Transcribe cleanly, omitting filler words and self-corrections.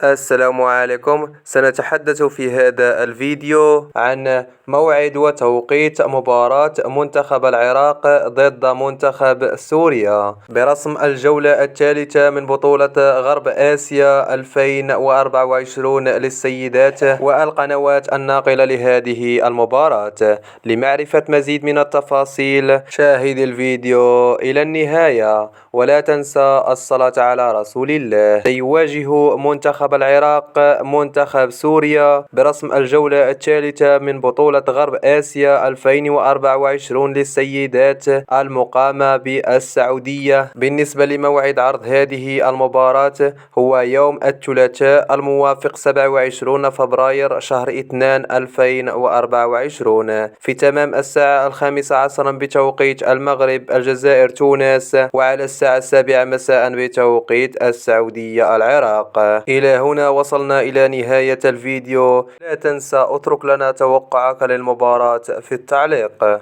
السلام عليكم. سنتحدث في هذا الفيديو عن موعد وتوقيت مباراة منتخب العراق ضد منتخب سوريا برسم الجولة الثالثة من بطولة غرب آسيا 2024 للسيدات والقنوات الناقلة لهذه المباراة. لمعرفة مزيد من التفاصيل شاهد الفيديو إلى النهاية، ولا تنسى الصلاة على رسول الله. سيواجه منتخب العراق منتخب سوريا برسم الجولة الثالثة من بطولة غرب آسيا 2024 للسيدات المقامة بالسعودية. بالنسبة لموعد عرض هذه المباراة هو يوم الثلاثاء الموافق 27 فبراير شهر 2 2024 في تمام الساعة 15 بتوقيت المغرب الجزائر تونس، وعلى الساعة 7 مساء بتوقيت السعودية العراق. إلى هنا وصلنا إلى نهاية الفيديو. لا تنسى اترك لنا توقعك للمباراة في التعليق.